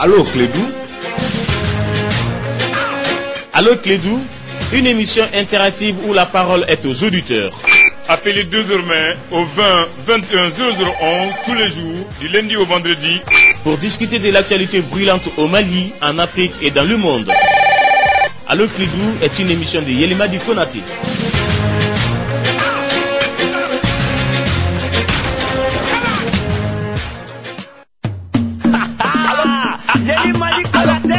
Allô Clédou. Allô Clédou, une émission interactive où la parole est aux auditeurs. Appelez désormais au 20 21 0011 tous les jours, du lundi au vendredi, pour discuter de l'actualité brûlante au Mali, en Afrique et dans le monde. Allô Clédou est une émission de Yelimadi Konate. Yelimadi Konate.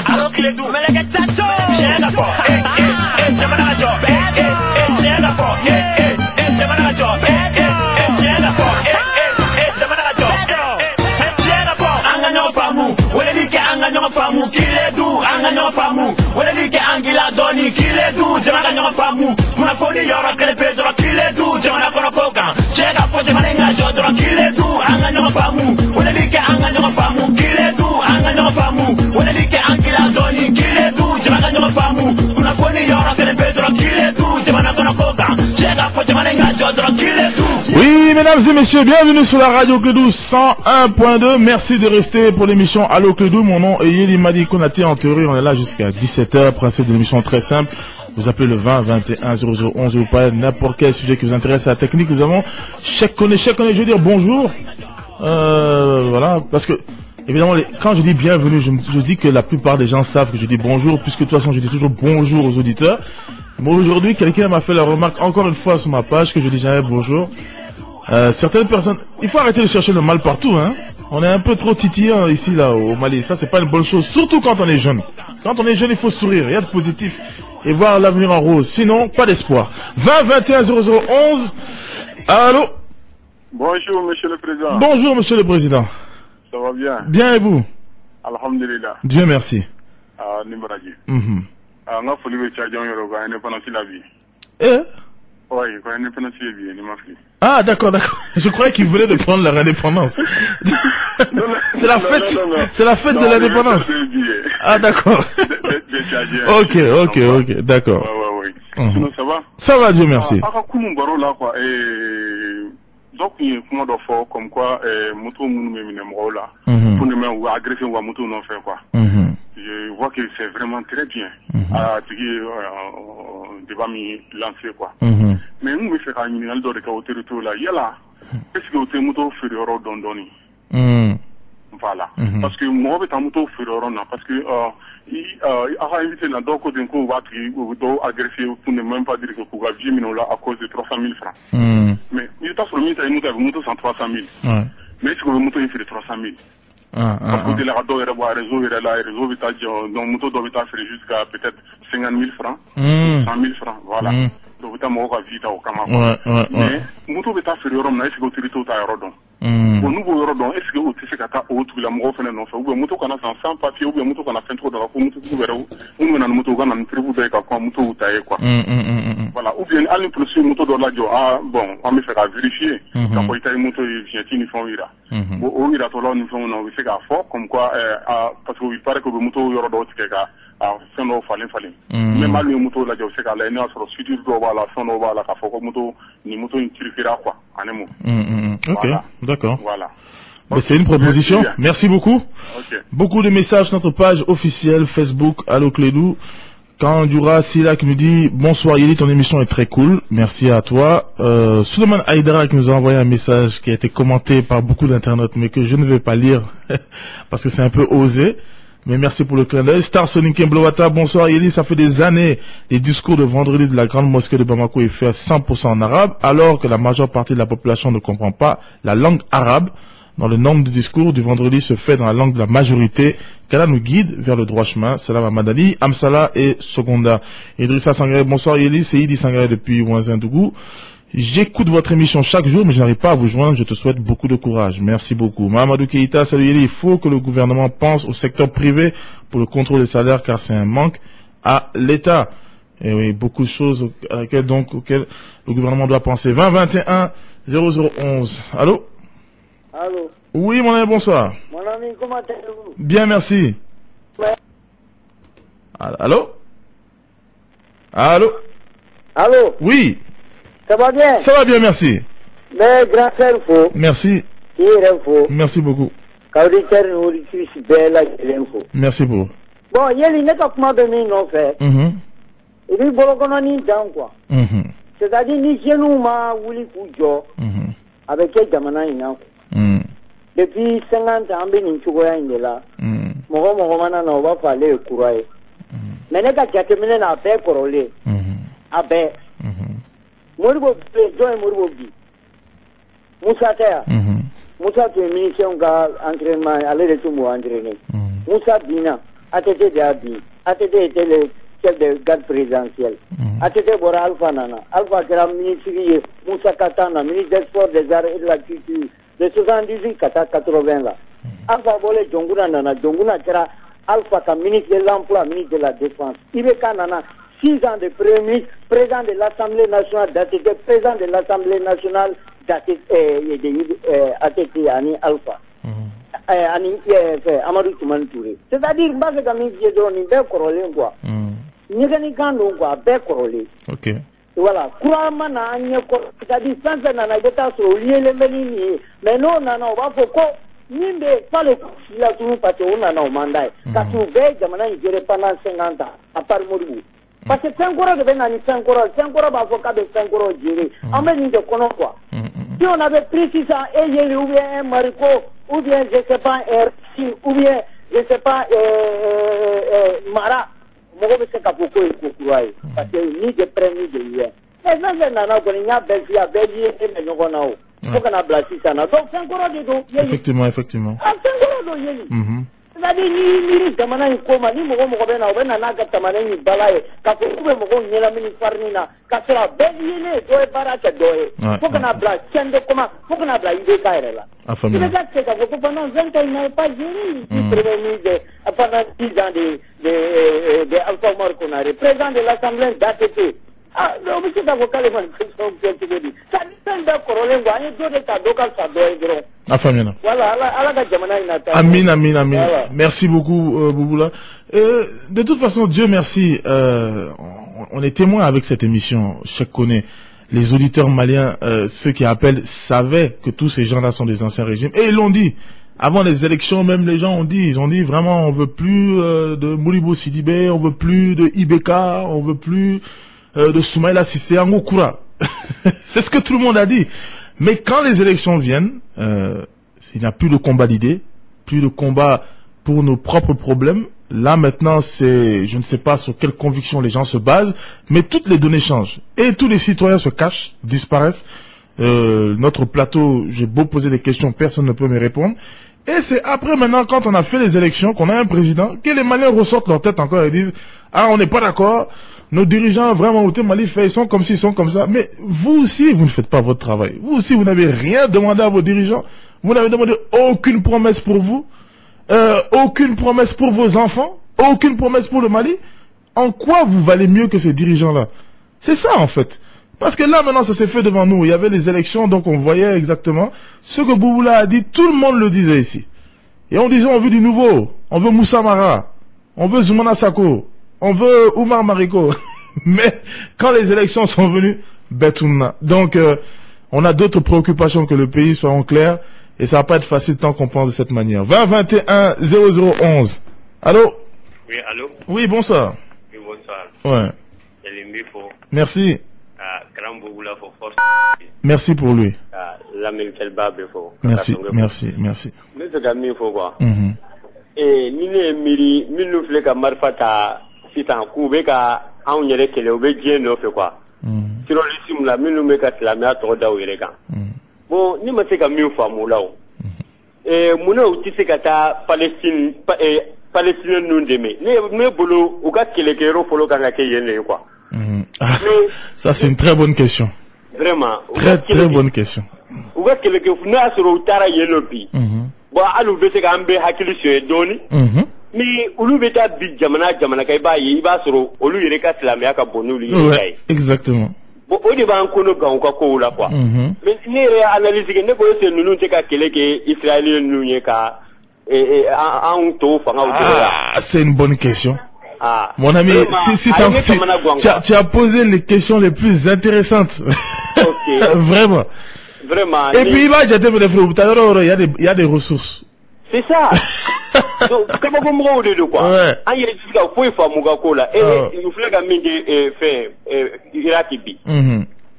Allô Clédou, mais les gars chacho. J'ai la force. Famu kiledu anga famu wala like angila doni kiledu jamaga famu kuna foni yora krepe do kiledu jamaga kono koka chega fo jamaga ngajo do kiledu anga famu wala like anga famu kiledu anga famu wala like angila doni kiledu jamaga famu kuna foni yora krepe do kiledu jamaga kono koka chega fo jamaga ngajo do kiledu. Oui, mesdames et messieurs, bienvenue sur la radio Clédou 101.2. Merci de rester pour l'émission Allô Clédou. Mon nom est Yelimadi Konate. En théorie, on est là jusqu'à 17h. Principe de l'émission très simple. Vous appelez le 20 21 0011. Vous parlez de n'importe quel sujet qui vous intéresse à la technique. Nous avons chaque année, je veux dire bonjour. Voilà, parce que évidemment, quand je dis bienvenue, je dis que la plupart des gens savent que je dis bonjour, puisque de toute façon, je dis toujours bonjour aux auditeurs. Mais aujourd'hui, quelqu'un m'a fait la remarque encore une fois sur ma page que je dis jamais bonjour. Certaines personnes, il faut arrêter de chercher le mal partout, hein. On est un peu trop titillant ici, là, au Mali. Ça, c'est pas une bonne chose, surtout quand on est jeune. Quand on est jeune, il faut sourire, il y a de positif et voir l'avenir en rose. Sinon, pas d'espoir. 20 21 0011. Allô? Bonjour, monsieur le président. Bonjour, monsieur le président. Ça va bien? Bien, et vous? Alhamdulillah. Dieu merci. Ah, d'accord. Je croyais qu'il venait de prendre leur indépendance. C'est la fête, c'est la fête de l'indépendance. Ah, d'accord. Ok, d'accord. Sinon, ça va? Ça va, Dieu merci. Donc, il y a comment de faire comme quoi, moto là, pour ne même agresser ou moto non faire quoi. Je vois que c'est vraiment très bien à débat mis lancé quoi. Mais nous, me fait un minéral de territoire là, il y a là, est-ce que vous moto férieur dondoni? Voilà. Parce que moi, je suis moto férieur parce que il a invité là donc d'un coup on va agresser pour ne même pas dire que vous avez mis là à cause de 300 000 francs. Mais il est pas sur le ministère il nous a moto 100 300 000. Mais est-ce que le moto il fait 300 000? Parce que les radeaux il va réseau il est là réseau vitage donc moto doit être fait jusqu'à peut-être 50 000 francs, 100 000 francs voilà. Donc tu as mon vite au Cameroun. Mais moto est fait le rhum est-ce que tu es au rodon? Au nouveau rodon est-ce que tu sais qu'à autour la moto fait non ou bien moto qu'on a sans papier ou bien moto qu'on a fait trop dans la moto tu verras ou on a une moto qu'on a une tribu avec quoi moto ou taille quoi. Voilà ou bien à l'impression moto dans la jo ah bon on me fait vérifier quand il taille moto il vient ils font ira. Bon ira to là nous font on fait qu'à fort comme quoi parce qu'il paraît que le moto rodon c'est qu'à c'est non fallait mais mal le moto là jo c'est qu'à là il y a sur futur do voilà son do voilà qu'à fort moto ni moto une tirera quoi en un mot. Ok, d'accord. Voilà. Mais c'est une proposition. Merci beaucoup. Beaucoup de messages sur notre page officielle Facebook Allô Clédou. Quand Dura Silla qui nous dit bonsoir Yeli, ton émission est très cool. Merci à toi. Suleiman Haïdara qui nous a envoyé un message qui a été commenté par beaucoup d'internautes mais que je ne vais pas lire parce que c'est un peu osé. Mais merci pour le clin d'œil. Star Sonic Mblowata, bonsoir Yeli, ça fait des années les discours de vendredi de la grande mosquée de Bamako est fait 100% en arabe, alors que la majeure partie de la population ne comprend pas la langue arabe. Dans le nombre de discours du vendredi se fait dans la langue de la majorité. Qu'Allah nous guide vers le droit chemin. Salam à Madani, Amsala et Sogonda. Idrissa Sangaré, bonsoir Yeli, c'est Idi Sangaré depuis Ouanzindougou. J'écoute votre émission chaque jour, mais je n'arrive pas à vous joindre. Je te souhaite beaucoup de courage. Merci beaucoup. Mahamadou Keïta, salut Yeli. Il faut que le gouvernement pense au secteur privé pour le contrôle des salaires, car c'est un manque à l'État. Et oui, beaucoup de choses auxquelles le gouvernement doit penser. 20 21 0011. Allô? Allô? Oui, mon ami, bonsoir. Mon ami, comment allez-vous? Bien, merci. Ouais. Allô? Allô? Allô? Oui. Ça va bien? Ça va bien, merci. Mais grand frère, faut. Merci. Il faut. Merci beaucoup. Auditeur et auditrice belle l'info. Merci beaucoup. Bon, yeli ne ka kuma bɛ min nɔfɛ. I b'i bolo kɔnɔni dan quoi. C'est-à-dire ni jeunes ma wuli k'u jɔ. A bɛ kɛ jamana in na. Depuis 50 ans an bɛ nin cogoya in de la. Mɔgɔ mɔgɔ mana na o b'a fɔ ale ye kura ye. Mais ne ka jateminɛ na a bɛɛ kɔrɔlen. A bɛɛ. Moribo jɔn ye Moribo bi. Musa tɛ yan. Musa tun ye ministère ka entraînement ale de tun b'o entraîner. Musa binna ATT de y'a bin. ATT était le chef de garde présidentielle. ATT bɔra Alpha nana. Alpha kɛra ministre ye Musa ka temps na ministre des sports des arts et de la culture de 78 ka taa 80 la. Alpha bɔlen Jɔnkuna nana. Jɔnkuna kɛra Alpha ka ministre de l'emploi, ministre de la défense. IBK nana 6 ans de premier ministre, président de l'Assemblée nationale d'ATT, président de l'Assemblée nationale d'ATT ani Alpha. Ani Amadou Toumani Touré. C'est-à-dire, base de min fie dɔrɔn nin bɛɛ kɔrɔlen quoi. Ɲɛgɛnni kan don quoi, bɛɛ kɔrɔlen. Ok. Voilà, courant na an ɲɛ kɔrɔ, c'est-à-dire fɛn fɛn nana i bɛ taa sɔrɔ o lielen bɛ ni nin ye. Mais n'o nana o b'a fɔ ko min bɛ k'ale si la tunu parce que o nana o man d'a ye. Ka sɔrɔ u bɛɛ ye jamana in gérer pendant 50 ans, à part Modibo. Parce que fɛn kɔrɔ de bɛ na ni fɛn kɔrɔ b'a fɔ k'a bɛ fɛn kɔrɔ gérer. An bɛ nin de kɔnɔ quoi. Si on avait pris 600 et Yeli ou bien un Marico, ou bien je sais pas ou bien je sais pas Mara, mɔgɔ bɛ se ka fɔ ko ye ko kura ye. Parce que ni de près ni de loin. Mais fɛn fɛn nana kɔni n y'a bɛɛ f'i ye a bɛɛ lié bɛ ɲɔgɔn na o. Fo kana bila sisan na. Donc fɛn kɔrɔ de don. Effectivement. Fɛn kɔrɔ don Yeli. C'est-à-dire ni miiri jamana in ko ma ni mɔgɔ bɛ na o bɛ na n'a ka tamanen ni bala ye k'a fɔ k'u bɛ mɔgɔw ɲɛnamini farini na k'a sɔrɔ a bɛɛ lié dɔ ye baara kɛ dɔ ye fo kana bila chaîne de commande fo kana bila IBK yɛrɛ la. IBK tɛ se k'a fɔ ko pendant 20 ans il n'avait pas géré premier ministre pendant 10 ans de Alpha Omar Konaré, président de l'Assemblée d'ATT. Ah, o bɛ se k'a fɔ k'ale ma question kɛ cogo di? C'est-à-dire fɛn bɛɛ kɔrɔlen quoi an ye dɔ de ta dɔ ka fisa dɔ ye dɔrɔn. Afamina. Voilà, Allah ka jamana in na ta. Amin. Voilà. Merci beaucoup, Bouboula. De toute façon, Dieu merci, on est témoin avec cette émission. Chaque connaît. Les auditeurs maliens, ceux qui appellent, savaient que tous ces gens-là sont des anciens régimes. Et ils l'ont dit. Avant les élections, même les gens ont dit vraiment, on veut plus de Modibo Sidibé, on veut plus de IBK, on veut plus de Soumaïla Cissé, Angokoura. C'est ce que tout le monde a dit. Mais quand les élections viennent, il n'y a plus de combat d'idées, plus de combat pour nos propres problèmes. Là maintenant, je ne sais pas sur quelle conviction les gens se basent, mais toutes les données changent. Et tous les citoyens se cachent, disparaissent. Notre plateau, j'ai beau poser des questions, personne ne peut me répondre. Et c'est après maintenant, quand on a fait les élections, qu'on a un président, que les Maliens ressortent leur tête encore et disent « Ah, on n'est pas d'accord, nos dirigeants vraiment au Mali ils sont comme ci, ils sont comme ça. » Mais vous aussi, vous ne faites pas votre travail. Vous aussi, vous n'avez rien demandé à vos dirigeants. Vous n'avez demandé aucune promesse pour vous, aucune promesse pour vos enfants, aucune promesse pour le Mali. En quoi vous valez mieux que ces dirigeants-là? C'est ça en fait. Parce que là, maintenant, ça s'est fait devant nous. Il y avait les élections, donc on voyait exactement ce que Bouboula a dit. Tout le monde le disait ici. Et on disait, on veut du nouveau. On veut Moussa Mara. On veut Zoumana Sako. On veut Oumar Mariko. Mais quand les élections sont venues, Betouna. Donc, on a d'autres préoccupations que le pays, soyons clairs. Et ça va pas être facile tant qu'on pense de cette manière. 20 21 0011. Allô? Oui, allô? Oui, bonsoir. Oui, bonsoir. Ouais. Merci. Merci pour lui. Merci. Mais c'est quand même faut quoi. Et ni les miri, ni nous voulons que marfata si t'en couvre qu'à on y est que le obédié ne fait quoi. Si l'on les simule, mais nous mettons la mer trop d'eau et les gars. Bon, ni me c'est comme mieux femme là. Et mon outil c'est qu'à Palestine, Palestine nous démet. Ne boulot ou gars qui les héros pour le gars qui est quoi. Ça c'est une très bonne question. Vraiment. Très bonne question. Ou gars qui les n'a sur le tara yelopi. Bon, alors vous savez qu'un bé hakili sur doni. Mais au lieu d'être big jamana kaiba il va sur au lieu de casser la mer à bonuli. Exactement. Bon, au début on connaît quand on court là quoi. Mais si on analyse que ne peut se nous dire que Israélien nous y est qu'à en tout c'est une bonne question. Ah, mon ami, tu as posé les questions les plus intéressantes. Okay. Vraiment. Vraiment. Et puis, il y a des ressources. C'est ça. Donc, comment vous me rendez de quoi? Ouais. En y a dit qu'il faut faire mon gars et il nous fait gagner des faits Iraki.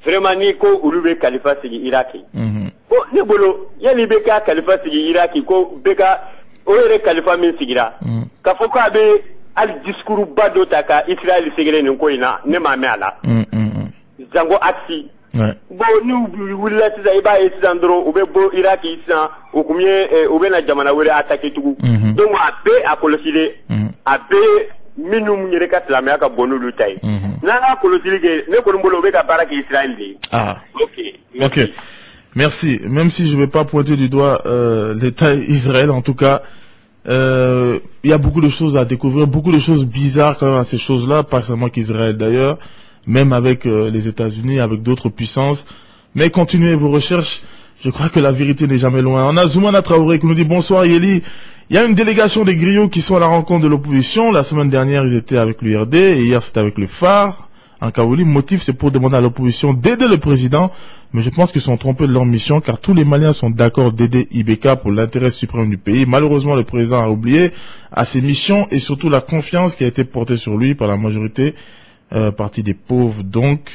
Vraiment, Nico, ou le Khalifa, c'est Iraki. Bon, ne bolo, il y a les Beka Khalifa, c'est Iraki, ko Beka, ou le Khalifa, mais c'est Ira. Quand faut qu'il y ait un discours bado taka, Israël, c'est Ira, ne m'a mis là. Zango Axi. Bon, nous, vous l'avez dit, il y a un endroit où il y a Iraki, ou combien, où il y a Jamana, où il y a attaqué tout. Donc, à B, à Colosile, à B, minimum, il y a la mer à Bono Lutaï. Nana Colosile, ne Colombolo, à Barak Israël. Ah. Ok. Merci. Même si je ne vais pas pointer du doigt l'État Israël, en tout cas, il y a beaucoup de choses à découvrir, beaucoup de choses bizarres quand même à ces choses-là, pas seulement qu'Israël d'ailleurs. Même avec les États-Unis, avec d'autres puissances. Mais continuez vos recherches. Je crois que la vérité n'est jamais loin. On a Zoumana Traoré qui nous dit bonsoir Yeli. Il y a une délégation des griots qui sont à la rencontre de l'opposition. La semaine dernière, ils étaient avec l'URD et hier, c'était avec le phare en Kaouli. Le motif, c'est pour demander à l'opposition d'aider le président. Mais je pense qu'ils sont trompés de leur mission car tous les Maliens sont d'accord d'aider Ibeka pour l'intérêt suprême du pays. Malheureusement, le président a oublié à ses missions et surtout la confiance qui a été portée sur lui par la majorité partie des pauvres, donc,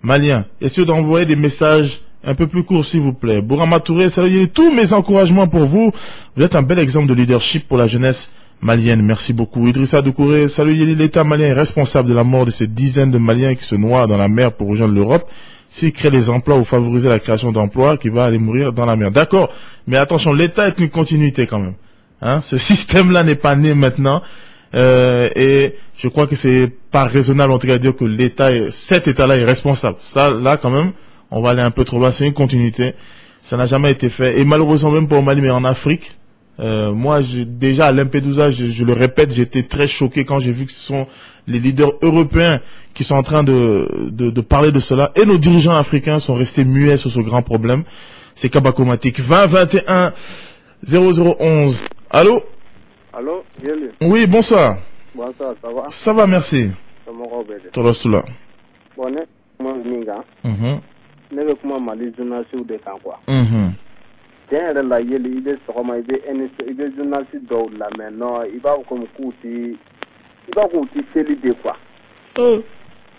Maliens. Essayez d'envoyer des messages un peu plus courts, s'il vous plaît. Bourama Touré, salut, tous mes encouragements pour vous. Vous êtes un bel exemple de leadership pour la jeunesse malienne. Merci beaucoup. Idrissa Doucouré, salut, l'État malien est responsable de la mort de ces dizaines de Maliens qui se noient dans la mer pour rejoindre l'Europe. S'il crée des emplois ou favoriser la création d'emplois, qui va aller mourir dans la mer. D'accord. Mais attention, l'État est une continuité quand même. Hein? Ce système-là n'est pas né maintenant. Et je crois que c'est pas raisonnable en tout cas de dire que cet État-là est responsable. Ça, là, quand même, on va aller un peu trop loin. C'est une continuité. Ça n'a jamais été fait. Et malheureusement, même pour au Mali, mais en Afrique, moi, déjà à Lampedusa, je le répète, j'étais très choqué quand j'ai vu que ce sont les leaders européens qui sont en train de parler de cela. Et nos dirigeants africains sont restés muets sur ce grand problème. C'est kabakomatique. 20 21 0011. Allô? Allô, Yeli. Oui, bonsoir. Bonsoir, ça va? Ça va, merci. Ça m'a robé. Tolosula. Bon, moi, Minga. Ne veux pas m'aller journaliste ou des camps, quoi. Tiens, là, Yeli, il est sur moi, il est journaliste d'eau, là, mais non, il va comme couper, c'est l'idée, quoi.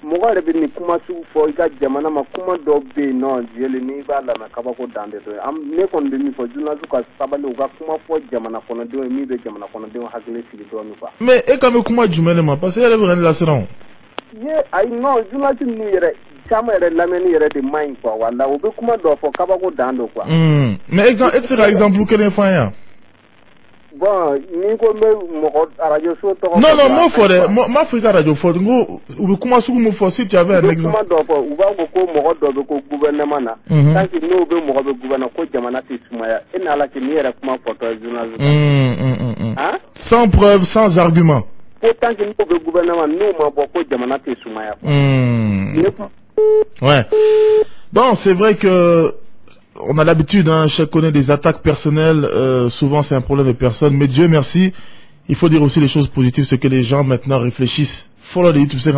Moi, je vais kuma pour il y a jamana ma kuma dobe non jeli ni ba la na kabako dande to am ne kon de mi fo juna zuka sabale uga kuma fo jamana kono de mi be jamana kono de hakle sigi do mi fa mais e kam kuma jumele ma parce que elle veut la saison ye ay non juna tin ni yere kama yere lameni yere de mind quoi wala obe kuma do fo kabako dando quoi mais exemple et sera exemple quel fois bon ni ko me mo radio show to non moi faut moi faut radio faut ngo ou comment sou mo faut si tu avais un exemple comment do ou va ko mo do ko gouvernement na tant que no be mo be gouvernement ko jamana ti sumaya ina la ki ni era kuma photo journaliste hein sans preuve sans argument ko tant que no be gouvernement no ma bo ko jamana ti sumaya ouais bon c'est vrai que on a l'habitude, hein, chacun connaît des attaques personnelles, souvent c'est un problème de personne, mais Dieu merci, il faut dire aussi les choses positives, c'est que les gens maintenant réfléchissent. Faut dire, tu sais,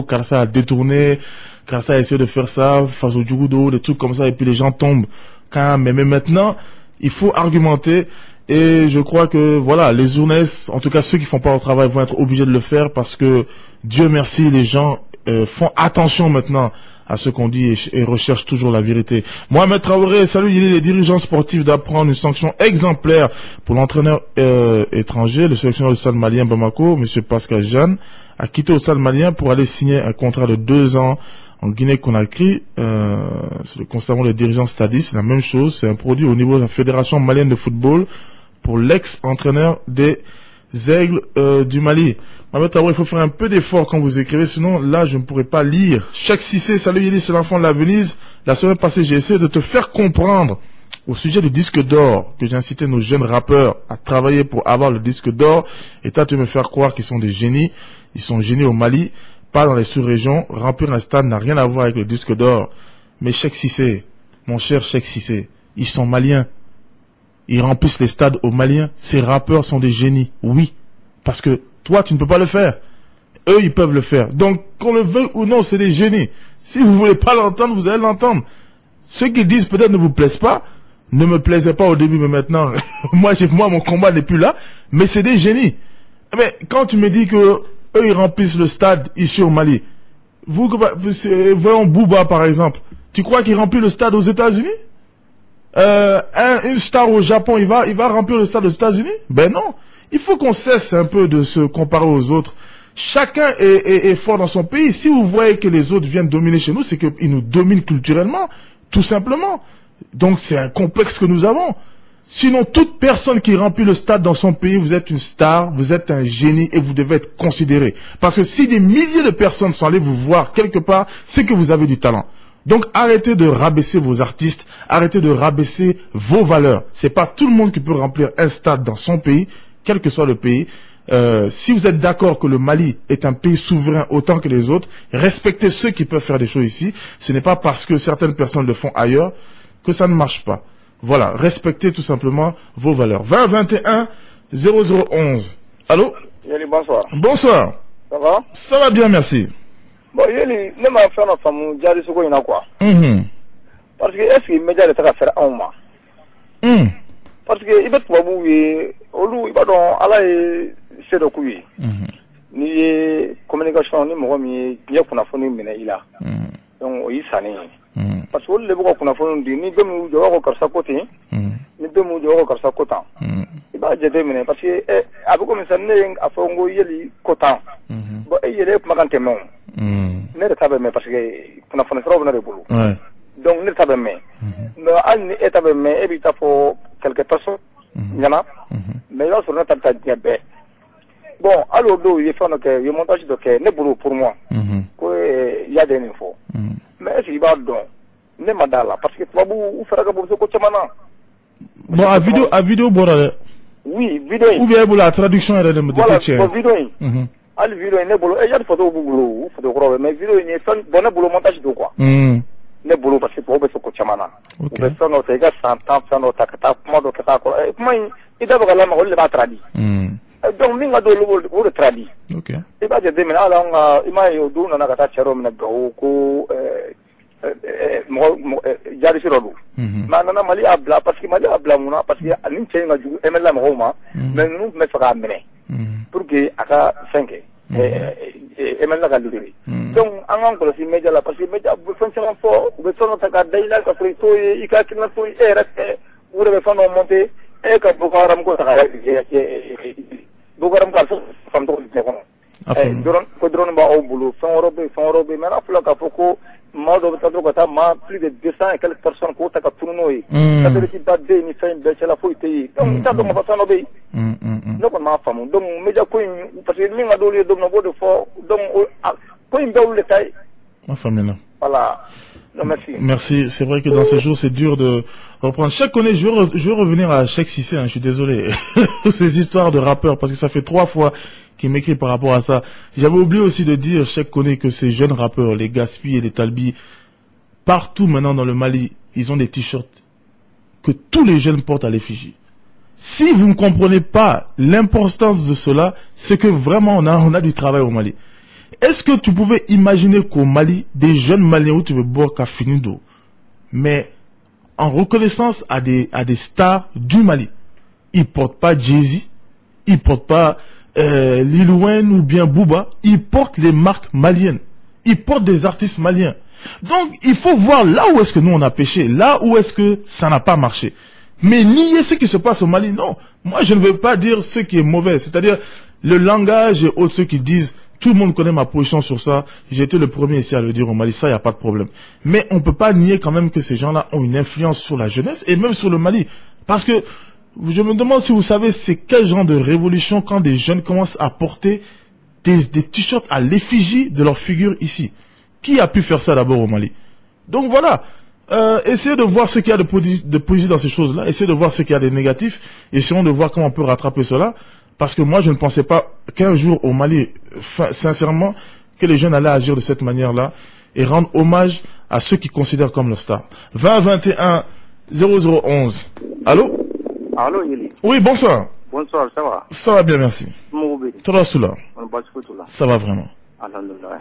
car ça a détourné, car ça a essayé de faire ça, face au judo, des trucs comme ça, et puis les gens tombent quand même. Mais maintenant, il faut argumenter, et je crois que, voilà, les journalistes, en tout cas ceux qui font pas leur travail vont être obligés de le faire, parce que, Dieu merci, les gens font attention maintenant à ce qu'on dit et recherche toujours la vérité. Mohamed Traoré, salut, il est les dirigeants sportifs d'apprendre une sanction exemplaire pour l'entraîneur étranger, le sélectionneur du Stade malien Bamako, monsieur Pascal Jeanne, a quitté au Stade malien pour aller signer un contrat de 2 ans en Guinée-Conakry. C'est le constamment les dirigeants stadistes, c'est la même chose, c'est un produit au niveau de la Fédération malienne de football pour l'ex-entraîneur des Aigles du Mali. Mohamed Traoré, il faut faire un peu d'effort quand vous écrivez, sinon là je ne pourrais pas lire. Cheikh Cissé, salut Yéli, c'est l'enfant de la Venise. La semaine passée, j'ai essayé de te faire comprendre au sujet du disque d'or, que j'ai incité nos jeunes rappeurs à travailler pour avoir le disque d'or, et toi tu veux me faire croire qu'ils sont des génies. Ils sont génies au Mali, pas dans les sous-régions. Remplir un stade n'a rien à voir avec le disque d'or. Mais Cheikh Cissé, mon cher Cheikh Cissé, ils sont maliens. Ils remplissent les stades aux Maliens. Ces rappeurs sont des génies. Oui. Parce que toi, tu ne peux pas le faire. Eux, ils peuvent le faire. Donc, qu'on le veuille ou non, c'est des génies. Si vous voulez pas l'entendre, vous allez l'entendre. Ceux qui disent peut-être ne vous plaisent pas, ne me plaisaient pas au début, mais maintenant, moi, mon combat n'est plus là. Mais c'est des génies. Mais quand tu me dis que eux, ils remplissent le stade ici au Mali, voyons Booba, par exemple. Tu crois qu'il remplit le stade aux États-Unis? Une star au Japon, il va remplir le stade aux États-Unis? Ben non. Il faut qu'on cesse un peu de se comparer aux autres. Chacun est fort dans son pays. Si vous voyez que les autres viennent dominer chez nous, c'est qu'ils nous dominent culturellement, tout simplement. Donc c'est un complexe que nous avons. Sinon, toute personne qui remplit le stade dans son pays, vous êtes une star, vous êtes un génie et vous devez être considéré. Parce que si des milliers de personnes sont allées vous voir quelque part, c'est que vous avez du talent. Donc arrêtez de rabaisser vos artistes, arrêtez de rabaisser vos valeurs. C'est pas tout le monde qui peut remplir un stade dans son pays, quel que soit le pays. Si vous êtes d'accord que le Mali est un pays souverain autant que les autres, respectez ceux qui peuvent faire des choses ici. Ce n'est pas parce que certaines personnes le font ailleurs que ça ne marche pas. Voilà, respectez tout simplement vos valeurs. 20 21 0011. Allô? Yeli, bonsoir. Bonsoir. Ça va? Ça va bien, merci. Bon, Yeli, ne m'a fait notre famille, j'ai dit ce qu'on a quoi. Parce que est-ce qu'il m'a dit de faire un mois? Parce que il va te voir, il va donc aller c'est le coup. Ni communication, ni moi, il y a qu'on a fourni, mais il a. Donc, il s'en est. Parce que les gens qu'on a fourni, ni deux mots de haut comme ça côté, ni deux mots de haut comme ça côté. Il va déterminer parce que, avec comme ça, n'est à fond, il y a les coton. Bon, il y a les magantements. Ne le savez pas parce que, qu'on a fourni trop dans le boulot. Donc, ne le savez pas. Mais, elle n'est pas bien, et puis, pour quelques personnes, il y en a. Mais là, sur notre tête, il y a bien. Bon, alors, il y a fait un montage de que, ne boulot pour moi. Il y a des infos. Mais est-ce qu'il va donc, ne madala, parce que tu vas vous faire un peu de coach maintenant. Bon, à vidéo, oui, vidéo. Ou bien, la traduction est de voilà, vidéo. Al vidéo, ne boulot, il y a des photos au boulot, mais vidéo, il y a un bon boulot montage de quoi. Ne boulot, parce que tu vas faire coach maintenant. Ou bien, ça, notre gars, 100 ans, ça, notre takata, comment de kata, comment il doit avoir la main, il va traduire. Donc, minga do le tradi. Ok. Il va dire, mais là, on a eu deux, on a gâté chéro, on a gagné, jari sur l'eau. Maintenant, Mali a bla, parce que Mali a bla, parce que à l'intérieur, on a joué, et même Roma, mais nous, mais ça va amener. Pour que, à 5, et même la galerie. Donc, en anglais, c'est média là, parce que média, vous faites un fort, vous faites un tagada, il a fait tout, il a fait tout, et reste, vous devez faire un monter, et que vous avez un peu de Bukaram kalso famto ne kono ko drone ba au boulot son robé maintenant faut la foko ma do ta ko ta ma plus de 200 et quelques personnes ko ta ka tunoyi ta de ti badde ni fin de la faut té donc ta do ma fa no be no ko ma famu donc media ko parce que mi ngado le do no bo de fo donc ko imbe le tay ma famille voilà. Non, merci. Merci. C'est vrai que dans ces jours, c'est dur de reprendre. Chaque année, je veux revenir à Cheikh Cissé, hein, je suis désolé. Ces histoires de rappeurs, parce que ça fait 3 fois qu'il m'écrit par rapport à ça. J'avais oublié aussi de dire, Cheikh connaît que ces jeunes rappeurs, les Gaspi et les Talbi, partout maintenant dans le Mali, ils ont des t-shirts que tous les jeunes portent à l'effigie. Si vous ne comprenez pas l'importance de cela, c'est que vraiment on a du travail au Mali. Est-ce que tu pouvais imaginer qu'au Mali, des jeunes Maliens où tu veux boire café d'eau, mais en reconnaissance à des stars du Mali, ils portent pas Jay-Z, ils portent pas Lil Wayne ou bien Booba, ils portent les marques maliennes, ils portent des artistes maliens. Donc il faut voir là où est-ce que nous on a péché, là où est-ce que ça n'a pas marché. Mais nier ce qui se passe au Mali, non. Moi je ne veux pas dire ce qui est mauvais, c'est-à-dire le langage et autres ceux qui disent. Tout le monde connaît ma position sur ça. J'ai été le premier ici à le dire au Mali. Ça, il n'y a pas de problème. Mais on peut pas nier quand même que ces gens-là ont une influence sur la jeunesse et même sur le Mali. Parce que je me demande si vous savez c'est quel genre de révolution quand des jeunes commencent à porter des t-shirts à l'effigie de leur figure ici. Qui a pu faire ça d'abord au Mali? Donc voilà. Essayez de voir ce qu'il y a de positif dans ces choses-là. Essayez de voir ce qu'il y a de négatif. Essayons de voir comment on peut rattraper cela. Parce que moi, je ne pensais pas qu'un jour au Mali, sincèrement, que les jeunes allaient agir de cette manière-là et rendre hommage à ceux qu'ils considèrent comme leurs stars. 20 21 0011. Allô? Allô, Yeli. Oui, bonsoir. Bonsoir, ça va? Ça va bien, merci. Toi, Soula. Ça va vraiment. Alhamdulillah.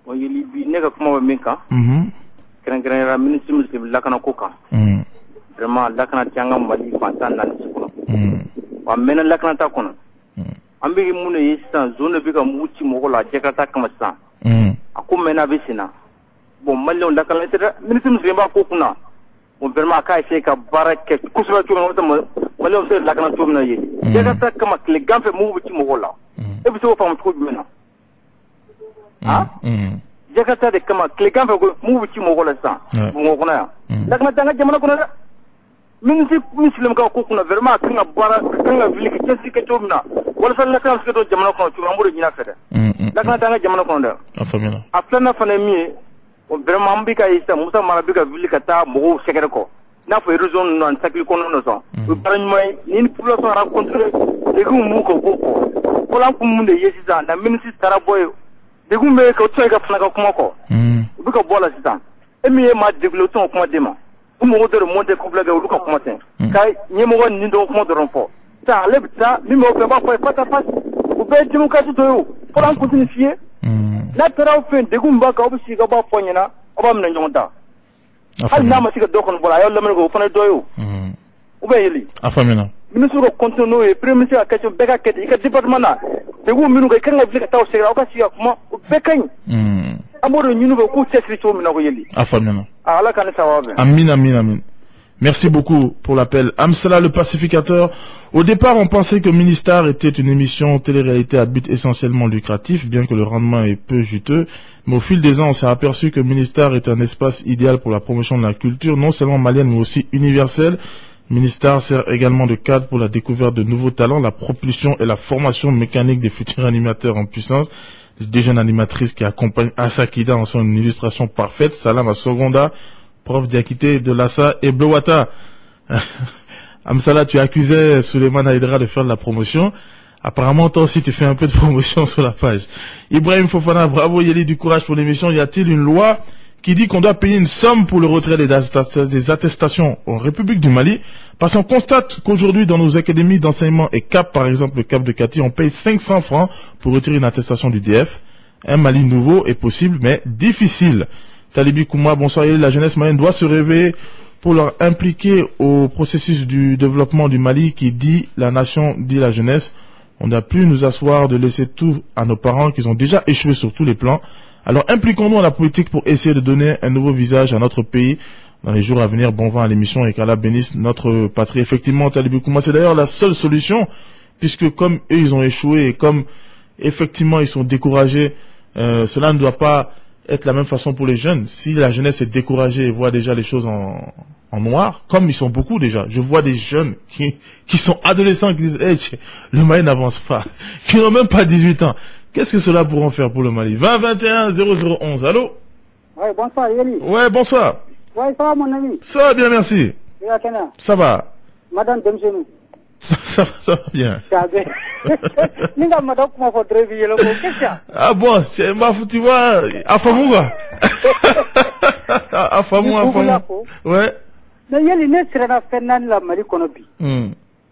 Yeli, bi nega kuma minka. Kran ministre muslim la kana koka. vraiment lakana tanga mali fanta nan sikono wa mena lakana ta kono ambe mun yi san zone bi ka muti mo la jakarta kama san aku mena bisina bon malon lakana ta ministre musulma ko kuna bon vraiment ka essayer ka barake kusura to mo malon se lakana to na yi jakarta kama le gamfe mu buti mo la e bi so fam ko bi mena jakarta de kama le gamfe mu buti mo la san mo ko na lakana tanga jamana ko na ministre musulma ka ko kuna vraiment kinga bara kinga village kesi ke to na wala sa lakana se to jamana ko to amure nyina fere lakana tanga jamana ko nda afamina aflana fana mi o vraiment mbika isa musa marabika village kata mo sekere ko na fo raison non sakli ko non so o barany moy ni population rencontrer de gum mu ko ko lan kum munde yesisa na ministre taraboy de gum me ko toy ka fana ka kuma ko bika bola sita emi ma développer kuma dema mo do monter complet ga ko kuma ten kay nyemo won ni do kuma do ronfo ta lebta mi mo ko ba ko fata fas o be dimu ka to yo ko lan ko tin fier na tara o fen de gum ba ka o bi ga ba fonyina o ba mna nyonta hal na ma siga do kon bola yo lamel ko fana do yo o be yeli afamina ministre ko continue e premier ministre ka to be ka kete ka département na de gum minu ga kan ga bi ka taw siga o ka siga kuma o be kan amoro nyunu ko tesri to mina ko yeli afamina ala kan sawabe amin amin amin. Merci beaucoup pour l'appel. Amsala le pacificateur. Au départ, on pensait que Ministar était une émission télé-réalité à but essentiellement lucratif, bien que le rendement est peu juteux. Mais au fil des ans, on s'est aperçu que Ministar est un espace idéal pour la promotion de la culture, non seulement malienne, mais aussi universelle. Ministar sert également de cadre pour la découverte de nouveaux talents, la propulsion et la formation mécanique des futurs animateurs en puissance. Des jeunes animatrices qui accompagnent Asakida en sont une illustration parfaite. Salam à Sogonda, prof d'Iakité, de Lassa et Blowata. Amsala, tu accusais Suleiman Haïdra de faire de la promotion. Apparemment, toi aussi, tu fais un peu de promotion sur la page. Ibrahim Fofana, bravo Yeli, du courage pour l'émission. Y a-t-il une loi qui dit qu'on doit payer une somme pour le retrait des attestations en République du Mali? Parce qu'on constate qu'aujourd'hui, dans nos académies d'enseignement et CAP, par exemple, le CAP de Kati, on paye 500 francs pour retirer une attestation du DF. Un Mali nouveau est possible, mais difficile. Talibi Kouma, bonsoir. La jeunesse malienne doit se réveiller pour leur impliquer au processus du développement du Mali qui dit la nation, dit la jeunesse. On n'a plus nous asseoir de laisser tout à nos parents qui ont déjà échoué sur tous les plans. Alors impliquons-nous dans la politique pour essayer de donner un nouveau visage à notre pays dans les jours à venir. Bon vent à l'émission et qu'Allah bénisse notre patrie. Effectivement, Talibi Kouma, c'est d'ailleurs la seule solution puisque comme eux ils ont échoué et comme effectivement ils sont découragés, cela ne doit pas être la même façon pour les jeunes. Si la jeunesse est découragée et voit déjà les choses en noir, comme ils sont beaucoup déjà. Je vois des jeunes qui sont adolescents qui disent hey, le Mali n'avance pas, qui n'ont même pas 18 ans. Qu'est-ce que cela pourront faire pour le Mali? 20 21 0011. Allô? Ouais, bonsoir Yeli. Ouais, bonsoir. Ouais, ça va mon ami? Ça va bien, merci. Ça va. Madame Demgenou. Ça va bien. Ah bon, tu vois, Afamouga. Afamou. Ouais. Mais il y a les nez sur la Fernand la Mali Konobi.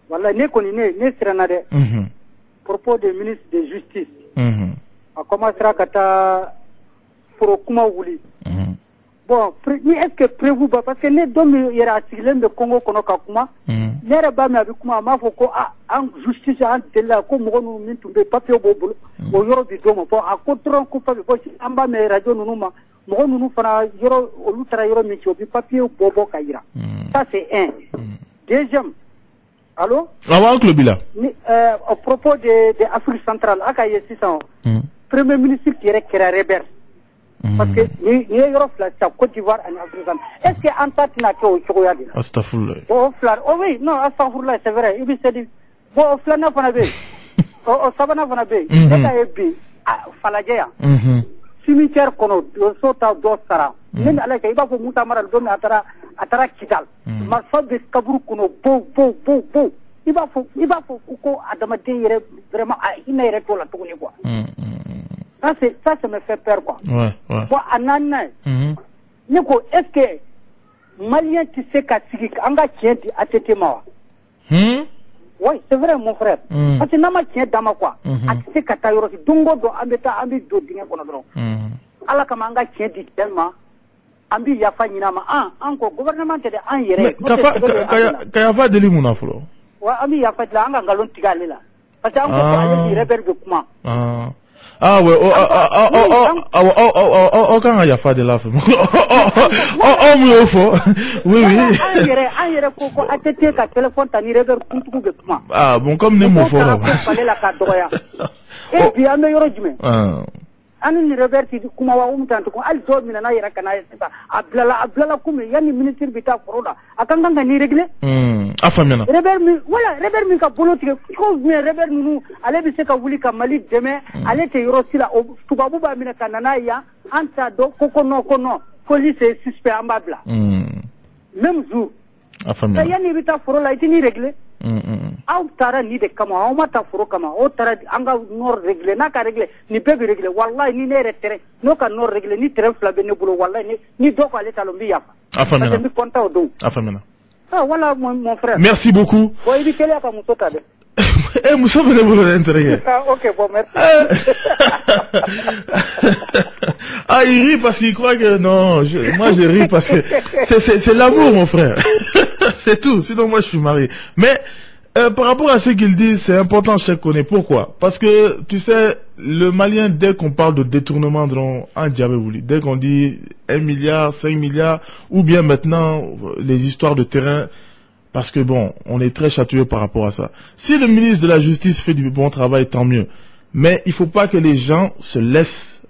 Voilà, né connu, né sur la propos du ministre de Justice. A commencé à kata Furokuma Wuli. Bon, est-ce que prévu parce que les deux il y a un de Congo Konokakuma, il y a un avec moi, ma foko en justice en tella comme on nous tombe papier au bobo, au yoro du domo pour à contre coupable pour en bas mes radios nous nous fera yoro au lutra yoro micho papier au bobo kaira. Ça c'est un. Deuxième. Allô? Avant que le bilan. À propos de Afrique centrale, à Kaye 600, Premier ministre qui est rebelle. Parce que ni Europe là, Côte d'Ivoire et Afrique centrale. Est-ce que Antarctique au Chogoyadi? Astafoullah. Oh oui, non, Astafoullah, c'est vrai. Il s'est dit, bon, au Flana Fanabe, au Savana Fanabe, il y a eu Falajaya. Cimetière Kono, le Sota d'Ostara. Même à la Kaïba pour Moutamara, le domaine Atara Kidal. Ma femme de Kaburu Kono, beau. Il va faut Kouko Adamade vraiment à Inaïreto la tournée quoi. Ça me fait peur quoi. Ouais. Moi, Anana, Nico, est-ce que Malien qui sait qu'à Sigik, Anga tient à Tétéma? Oui, c'est vrai, mon frère. Parce que Nama tient dans ma quoi. À Tse Katayoro, Dungo do Ambeta Ambi do Dine Konadro. Allah Kamanga tient dit tellement. ambi yafa nyinama anko gouvernement de an yere mais kayafa deli muna folo wa ambi yafa la anga ngalon tigalela parce que anko ale rebel de kuma ouais quand yafa de la femme mieux fort oui an yere ko atete ka téléphone tani rebel kuntugu de kuma bon comme ne mo fort fallait la ka doya et puis ame yoro jume ani Roberti kuma wa umtantu ko al to mina na yira kana yesa ablala kuma yani ministre bita foroda akanga ni regle afamena rebel mi ka politique ko me rebel nu ale bi se ka wuli ka mali deme ale te yoro sila o tubabu ba mina kana na ya anta do kono police suspect ambabla même jour afamena yani bita forola itini regle aw tara ni de kama aw mata furo kama o tara anga nor regle na ka regle ni bebi regle wallahi ni ne retere no ka nor regle ni tere fla be ne bulo wallahi ni do ko ale talo mbi yafa afamena mi konta o do afamena voilà mon frère merci beaucoup bo ibi kele aka musota de muso bene bulo intérêt OK bon merci il rit parce qu'il croit que non moi je ris parce que c'est l'amour mon frère c'est tout, sinon moi je suis marié. Mais par rapport à ce qu'il dit, c'est important, je connais. Pourquoi? Parce que, tu sais, le Malien, dès qu'on parle de détournement dès qu'on dit 1 milliard, 5 milliards, ou bien maintenant, les histoires de terrain, parce que bon, on est très chatouilleux par rapport à ça. Si le ministre de la Justice fait du bon travail, tant mieux. Mais il faut pas que les gens se laissent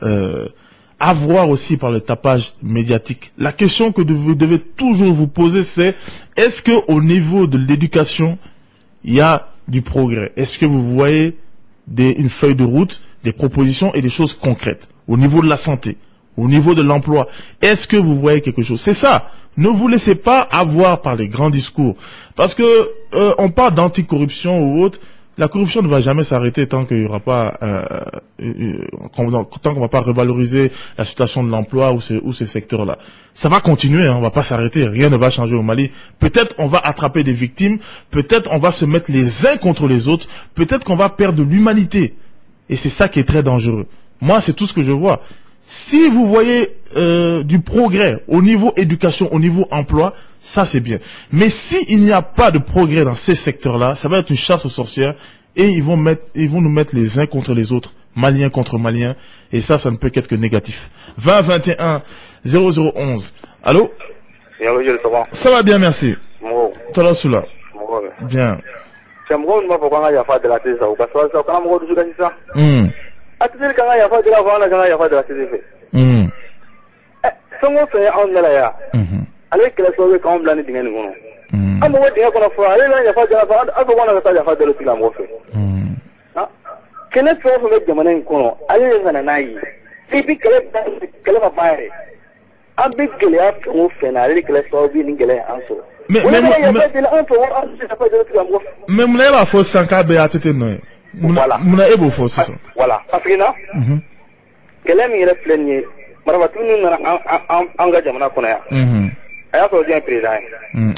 avoir aussi par le tapage médiatique. La question que vous devez toujours vous poser, c'est est-ce que au niveau de l'éducation, il y a du progrès? Est-ce que vous voyez une feuille de route, des propositions et des choses concrètes? Au niveau de la santé, au niveau de l'emploi, est-ce que vous voyez quelque chose? C'est ça. Ne vous laissez pas avoir par les grands discours. Parce que on parle d'anticorruption ou autre. La corruption ne va jamais s'arrêter tant qu'il y aura pas, tant qu'on va pas revaloriser la situation de l'emploi ou ces secteurs-là. Ça va continuer, on va pas s'arrêter, rien ne va changer au Mali. Peut-être on va attraper des victimes, peut-être on va se mettre les uns contre les autres, peut-être qu'on va perdre de l'humanité. Et c'est ça qui est très dangereux. Moi, c'est tout ce que je vois. Si vous voyez du progrès au niveau éducation, au niveau emploi, ça c'est bien. Mais s'il n'y a pas de progrès dans ces secteurs-là, ça va être une chasse aux sorcières et ils vont nous mettre les uns contre les autres, Maliens contre Maliens, et ça ne peut qu'être que négatif. 20 21 0011. Allô? Ça va bien, merci. Toi Soula. Bien. Atile kanga yafa de la vana kanga yafa de la CDF. Songo fe on la ya. Ale kala so be kam blani dinga ngono. Amo wadi ya kono fo ale la yafa de la vana ado wana ta yafa de la mo fe. Ha? Kene so fo be jamana ngono ale ngana nayi. Bibi kala ba bare. Ambi kele ya ko fe na ale kala so bi ni kele anso. Mais muna ba fo sanka be atete no. Muna ebo fo ça. Voilà, parce que là, quel est le plein marabatu nous engagé mana konya. Aya so bien président.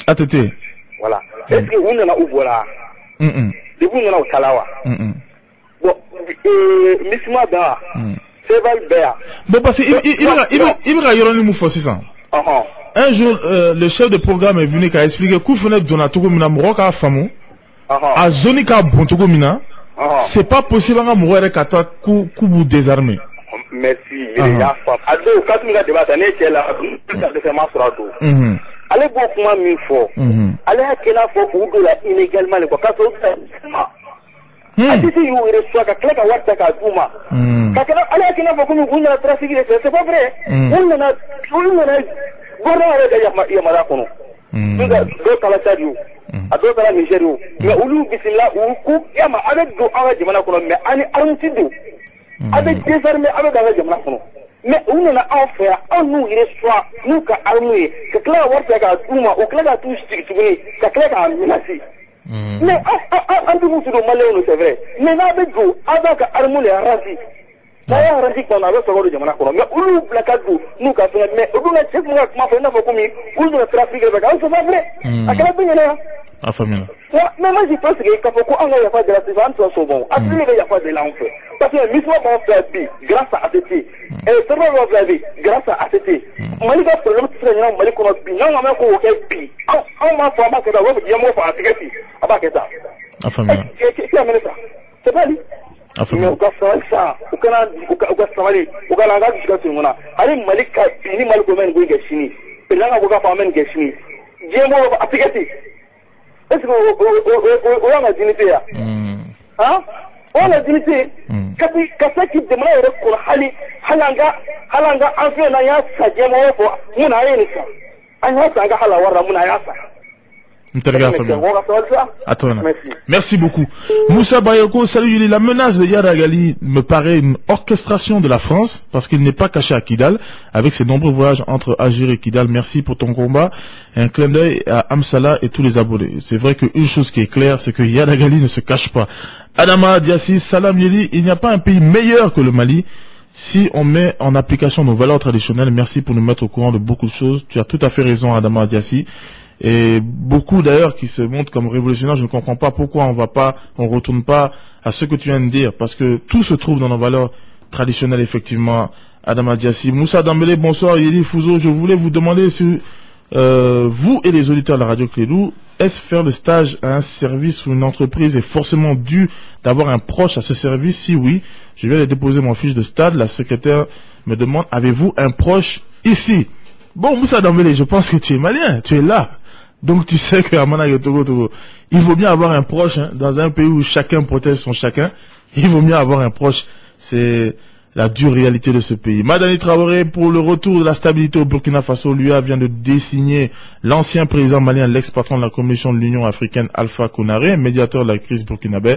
Atete. Voilà. Est-ce que on a oubola? De vous on a kalawa. Bon, misma da. C'est Valbert. Bon parce que Ibra yoroni mu fo ça. Un jour le chef de programme est venu qu'a expliquer ku fene donatugo mina mroka famu. A zoni ka bontugo mina. C'est pas possible à mourir quand tu vous désarmé. Merci. Ado quand tu me débat année que la de faire ma frato. Allez beaucoup moins mille fois. Allez à quelle fois pour de la illégalement le quoi quand tu ati si you reçoit ka kleka wata ka kuma. Kakana allez à quelle fois comme on a trafiqué c'est pas vrai. On a gora avec ya mara kono. Do kala tadiou. Ado kala Nigerio. Mais ulu bisilla ou ku yama avec do awa jamana kono mais ani armtido. Avec désarmé avec dans jamana kono. Mais on a affaire on nous reçoit nous ka armé que kala wata ka kuma ou kala tout stigmé ka kala ka menacé. Mais en tout cas malheureux c'est vrai. Mais avec do avec armé rasi. Saya rasi kono avec so jamana kono mais ulu blakadu nous ka fait mais on a check moi comment fait na ko mi ulu trafic avec ça va vrai. Akala bien là. Mais moi, je pense que quand on a pas de la sévance, c'est bon. Après, il n'y a pas de l'enfer. Parce que les musulmans vont faire vie grâce à ACT. Et les serveurs vont faire vie grâce à ACT. Mali va problème, c'est que Mali qu'on a pi. Non, on a encore aucun pi. On m'a fait un peu de la il y a moins pour ACT. À part que ça. Qui a mené ça? C'est pas lui. Mais au cas ça, au cas Samali, au cas Langa, du Katumona. Allez, Mali, ni Mali, comme un gouy Gachini. Et là, on va pas même Gachini. Dieu moi, ACT. Est-ce qu'on a la dignité là? Hein? On a dignité. Quand ça qui demande à recours, Halanga, en fait, on a ça, Dieu moi, pour mon aïe, ça. On a ça, Halawara, mon aïe, ça. Merci beaucoup. Moussa Bayoko, salut Yeli. La menace de Yadagali me paraît une orchestration de la France parce qu'il n'est pas caché à Kidal avec ses nombreux voyages entre Alger et Kidal. Merci pour ton combat. Un clin d'œil à Amsala et tous les abonnés. C'est vrai qu'une chose qui est claire, c'est que Yadagali ne se cache pas. Adama Diassi, salam Yeli. Il n'y a pas un pays meilleur que le Mali si on met en application nos valeurs traditionnelles. Merci pour nous mettre au courant de beaucoup de choses. Tu as tout à fait raison, Adama Diassi. Et beaucoup d'ailleurs qui se montrent comme révolutionnaires, je ne comprends pas pourquoi on retourne pas à ce que tu viens de dire, parce que tout se trouve dans nos valeurs traditionnelles, effectivement. Adama Diassi. Moussa Dambélé, bonsoir. Yeli Fouzo, je voulais vous demander si vous et les auditeurs de la radio Clédou, est-ce faire le stage à un service ou une entreprise est forcément dû d'avoir un proche à ce service? Si oui, je viens de déposer mon fiche de stade. La secrétaire me demande, avez-vous un proche ici? Bon, Moussa Dambélé, je pense que tu es malien, tu es là. Donc tu sais que Amana Togo, il vaut bien avoir un proche, hein, dans un pays où chacun protège son chacun. Il vaut mieux avoir un proche. C'est la dure réalité de ce pays. Madani Traoré, pour le retour de la stabilité au Burkina Faso, l'UA vient de désigner l'ancien président malien, l'ex-patron de la Commission de l'Union africaine, Alpha Konaré, médiateur de la crise burkinabé.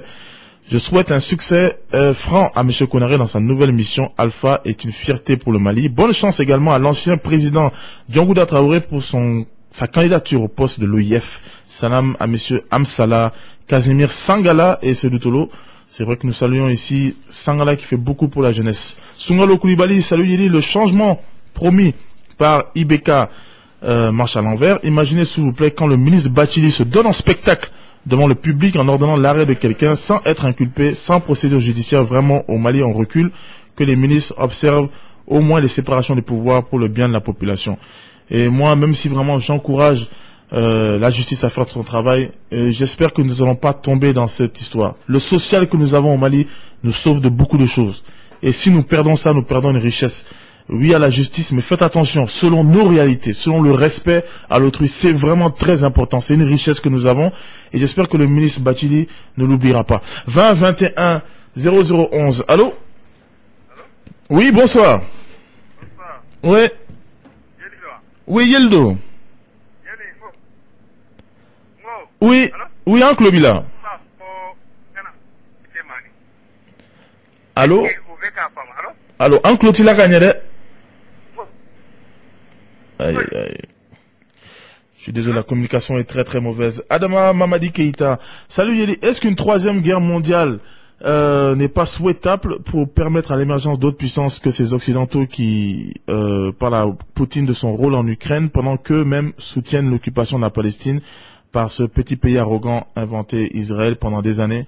Je souhaite un succès franc à M. Konaré dans sa nouvelle mission. Alpha est une fierté pour le Mali. Bonne chance également à l'ancien président Djangouda Traoré pour sa candidature au poste de l'OIF. Salam à M. Amsala, Casimir Sangala et Sedou Tolo. C'est vrai que nous saluons ici Sangala qui fait beaucoup pour la jeunesse. Sungalo Koulibaly, salut Yeli, le changement promis par IBK marche à l'envers. Imaginez s'il vous plaît quand le ministre Bachili se donne en spectacle devant le public en ordonnant l'arrêt de quelqu'un sans être inculpé, sans procédure judiciaire. Vraiment, au Mali, on recule. Que les ministres observent au moins les séparations des pouvoirs pour le bien de la population. Et moi, même si vraiment j'encourage la justice à faire son travail, j'espère que nous n'allons pas tomber dans cette histoire. Le social que nous avons au Mali nous sauve de beaucoup de choses. Et si nous perdons ça, nous perdons une richesse. Oui à la justice, mais faites attention, selon nos réalités, selon le respect à l'autrui, c'est vraiment très important. C'est une richesse que nous avons et j'espère que le ministre Bachili ne l'oubliera pas. 20 21 0011. Allô? Oui, bonsoir. Bonsoir. Oui. Oui, Yeldo. Oui, oui, Uncle Obila. Allô? Allô, Uncle Tila Gagnere. Aïe, aïe. Je suis désolé, la communication est très très mauvaise. Adama Mamadi Keïta. Salut Yeli, est-ce qu'une troisième guerre mondiale n'est pas souhaitable pour permettre à l'émergence d'autres puissances que ces occidentaux qui parlent à Poutine de son rôle en Ukraine pendant qu'eux-mêmes soutiennent l'occupation de la Palestine par ce petit pays arrogant inventé Israël pendant des années?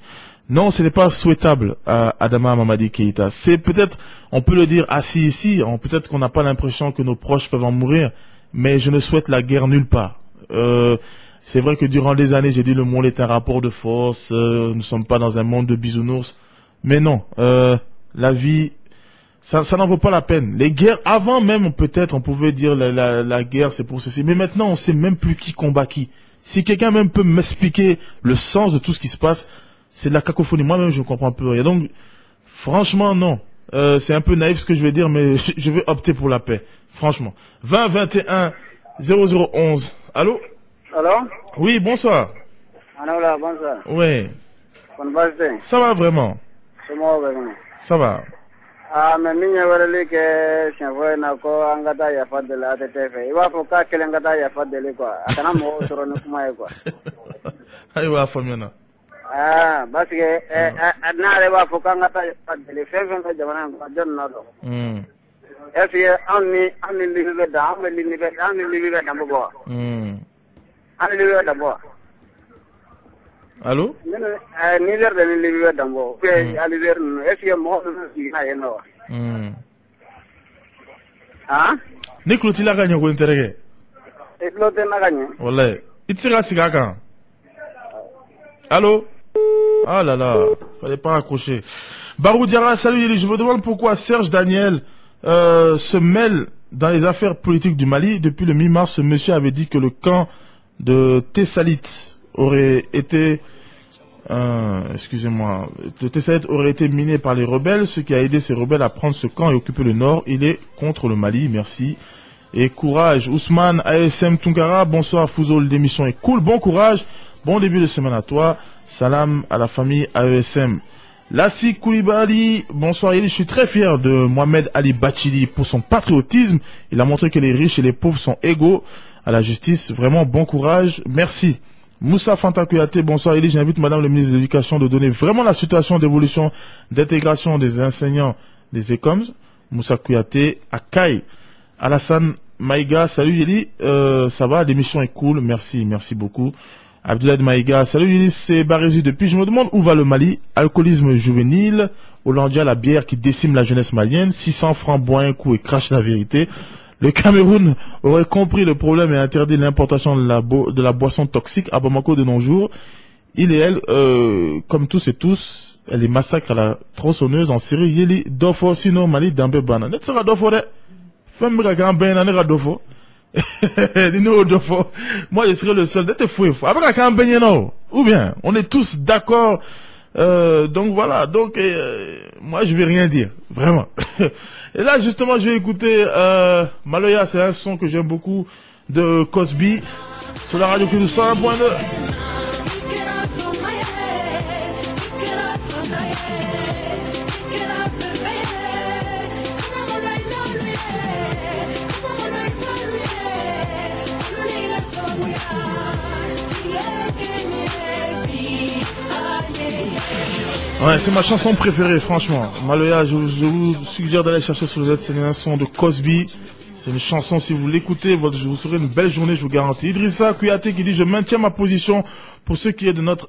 Non, ce n'est pas souhaitable, Adama Mamadi Keïta. C'est peut-être, on peut le dire assis ici, peut-être qu'on n'a pas l'impression que nos proches peuvent en mourir, mais je ne souhaite la guerre nulle part. C'est vrai que durant des années, j'ai dit le monde est un rapport de force, nous ne sommes pas dans un monde de bisounours, mais non, la vie, ça n'en vaut pas la peine. Les guerres, avant même peut-être, on pouvait dire la guerre c'est pour ceci, mais maintenant on sait même plus qui combat qui. Si quelqu'un même peut m'expliquer le sens de tout ce qui se passe, c'est de la cacophonie. Moi-même, je ne comprends plus rien. Donc, franchement, non. C'est un peu naïf ce que je vais dire, mais je vais opter pour la paix. Franchement. 20 21 0011. Allô? Allô? Oui, bonsoir. Là, bonsoir. Oui. Ça va vraiment? Ça va. Ah, mais minya warali ke shanvoy na ko angata ya fadela ATTF. Iwa foka kelengata ya fadele kwa. Akana mo toro no kuma kwa. Aiwa famina. Ah, parce que na le wa foka angata ya fadele. Fenfen ka jamana ko jon no do. Est-ce que anni libe da, anni libe da mbo. Anni libe da bo. Allô? Niger de l'Université d'Ambo. Est-ce que moi, je suis hein? Nicolas, tu l'as gagné ou intérêt? Voilà. Il tire à Sigakan. Allô? Ah là là, fallait pas accrocher. Barou Diarra, salut, je me demande pourquoi Serge Daniel se mêle dans les affaires politiques du Mali. Depuis le mi-mars, ce monsieur avait dit que le camp de Tessalit aurait été le Tessalit aurait été miné par les rebelles, ce qui a aidé ces rebelles à prendre ce camp et occuper le nord. Il est contre le Mali, merci. Et courage. Ousmane, ASM Tunkara, bonsoir Fouzo, l'émission est cool, bon courage, bon début de semaine à toi. Salam à la famille AESM. Lassi Koulibaly, bonsoir, je suis très fier de Mohamed Ali Bachili pour son patriotisme. Il a montré que les riches et les pauvres sont égaux à la justice. Vraiment, bon courage, merci. Moussa Fanta Kouyaté, bonsoir, j'invite Madame le ministre de l'Éducation de donner vraiment la situation d'évolution, d'intégration des enseignants des ECOMS. Moussa Kouyaté, Akaï. Alassane Maïga, salut Yeli, ça va, l'émission est cool, merci beaucoup. Abdoulaye Maïga, salut Yeli, c'est Barézi depuis, je me demande où va le Mali, alcoolisme juvénile, Hollandia, la bière qui décime la jeunesse malienne, 600 francs, boit un coup et crache la vérité. Le Cameroun aurait compris le problème et interdit l'importation de la boisson toxique à Bamako de nos jours. Il et elle, comme tous et tous, elle est massacre à la tronçonneuse en Syrie, Yeli, Dofo, sinon Mali, Dambé, Bana. Net sera Dofo, moi je serai le seul d'être fou. Ou bien on est tous d'accord, donc voilà, donc moi je vais rien dire vraiment. Et là justement je vais écouter Maloya, c'est un son que j'aime beaucoup de Cosby sur la radio Kédou 101.2. Ouais, c'est ma chanson préférée, franchement. Maloya, je vous suggère d'aller chercher sur le Z, c'est un son de Cosby. C'est une chanson, si vous l'écoutez, vous serez une belle journée, je vous garantis. Idrissa Kouyaté qui dit, je maintiens ma position pour ce qui est de notre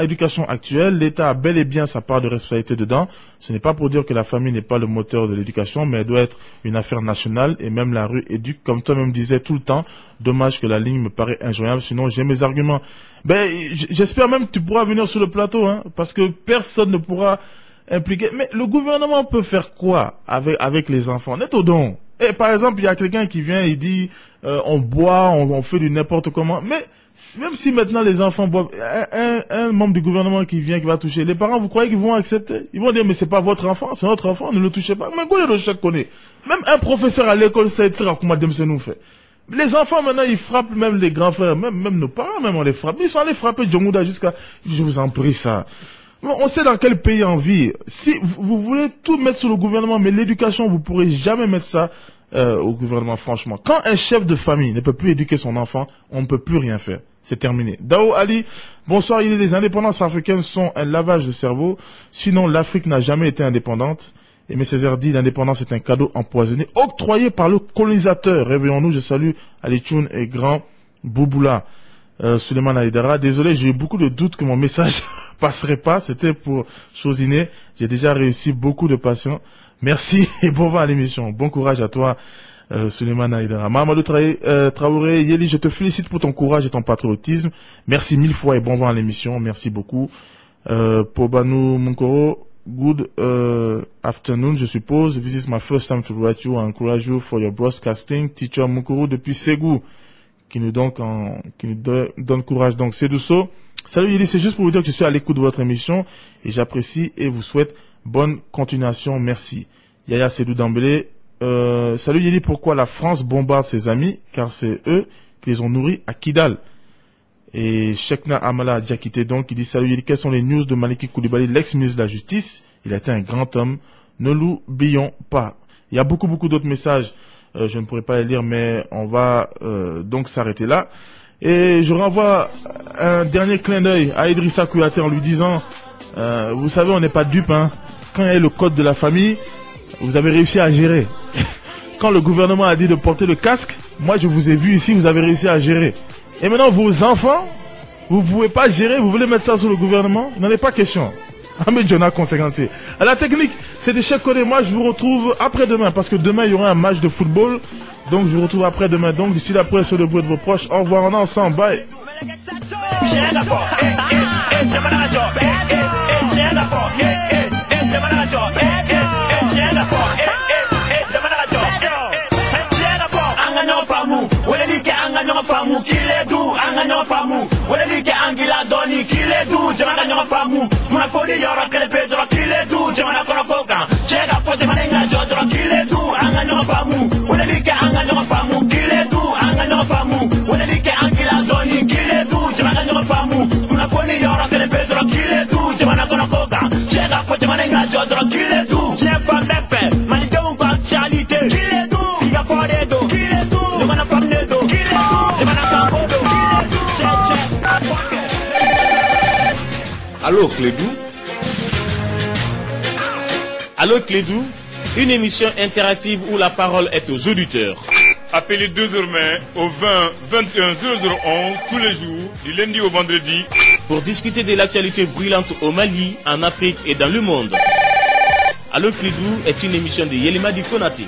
éducation actuelle. L'État a bel et bien sa part de responsabilité dedans. Ce n'est pas pour dire que la famille n'est pas le moteur de l'éducation, mais elle doit être une affaire nationale et même la rue éduque, comme toi-même disais tout le temps. Dommage que la ligne me paraît injoignable, sinon j'ai mes arguments. Ben, j'espère même que tu pourras venir sur le plateau, hein, parce que personne ne pourra impliquer. Mais le gouvernement peut faire quoi avec les enfants? Net au don. Et par exemple, il y a quelqu'un qui vient et dit on boit, on fait du n'importe comment. Mais même si maintenant les enfants boivent, un membre du gouvernement qui vient, qui va toucher, les parents, vous croyez qu'ils vont accepter? Ils vont dire mais c'est pas votre enfant, c'est notre enfant, ne le touchez pas. Mais quoi le chèque connaît? Même un professeur à l'école sait comment nous fait. Les enfants maintenant ils frappent même les grands frères, même nos parents, même on les frappe. Ils sont allés frapper Djongouda jusqu'à, je vous en prie ça. On sait dans quel pays on vit. Si vous voulez tout mettre sur le gouvernement, mais l'éducation, vous pourrez jamais mettre ça au gouvernement, franchement. Quand un chef de famille ne peut plus éduquer son enfant, on ne peut plus rien faire. C'est terminé. Dao Ali, bonsoir. Les indépendances africaines sont un lavage de cerveau. Sinon, l'Afrique n'a jamais été indépendante. Aimé Césaire dit, l'indépendance est un cadeau empoisonné, octroyé par le colonisateur. Réveillons-nous, je salue Ali Tchoun et Grand Bouboula. Suleiman Aïdara, désolé, j'ai eu beaucoup de doutes que mon message passerait pas, c'était pour Chosiner, j'ai déjà réussi, beaucoup de passion, merci et bon vent à l'émission, bon courage à toi, Suleiman Aïdara. Mahamadou Traoré, Yeli, je te félicite pour ton courage et ton patriotisme, merci 1000 fois et bon vent à l'émission, merci beaucoup. Pobanu Munkoro, good afternoon, je suppose, this is my first time to write you and encourage you for your broadcasting, teacher Munkoro depuis Ségou, qui nous donne courage. Donc, c'est Douceau. Salut Yeli, c'est juste pour vous dire que je suis à l'écoute de votre émission et j'apprécie et vous souhaite bonne continuation. Merci. Yaya Sédou Dambélé. Salut Yeli, pourquoi la France bombarde ses amis? Car c'est eux qui les ont nourris à Kidal. Et Chekna Amala a déjà quitté donc. Il dit salut Yeli, quelles sont les news de Maliki Koulibaly, l'ex-ministre de la Justice? Il a été un grand homme. Ne l'oublions pas. Il y a beaucoup d'autres messages. Je ne pourrais pas les lire, mais on va donc s'arrêter là. Et je renvoie un dernier clin d'œil à Idrissa Kouyaté en lui disant, vous savez, on n'est pas dupes, hein. Quand il y a le code de la famille, vous avez réussi à gérer. Quand le gouvernement a dit de porter le casque, moi je vous ai vu ici, vous avez réussi à gérer. Et maintenant, vos enfants, Vous pouvez pas gérer, vous voulez mettre ça sur le gouvernement? Il n'en est pas question. Ahmed Jonah conséquence. À la technique, c'était Cheikh Kodé. Moi, je vous retrouve après-demain, parce que demain, il y aura un match de football. Donc, je vous retrouve après-demain. Donc, d'ici là, prenez soin de vous et de vos proches. Au revoir, on est ensemble. Bye. Famu kile du anga famu wala like angila doni kile du jamana nyo famu kuna fodi yoro kele pedro kile du jamana kono koka chega fote manenga jodro kile du anga nyo famu wala like anga famu kile du anga famu wala like angila doni kile du jamana nyo famu kuna fodi yoro kele pedro kile du jamana kono koka chega fote manenga jodro kile du chef amefe malika un kwa charité kile du siga fode do kile du jamana famne do kile du Allô Clédou. Allô Clédou, une émission interactive où la parole est aux auditeurs. Appelez désormais au 20 21 0011 tous les jours, du lundi au vendredi, pour discuter de l'actualité brûlante au Mali, en Afrique et dans le monde. Allô Clédou est une émission de Yelima Di Konati.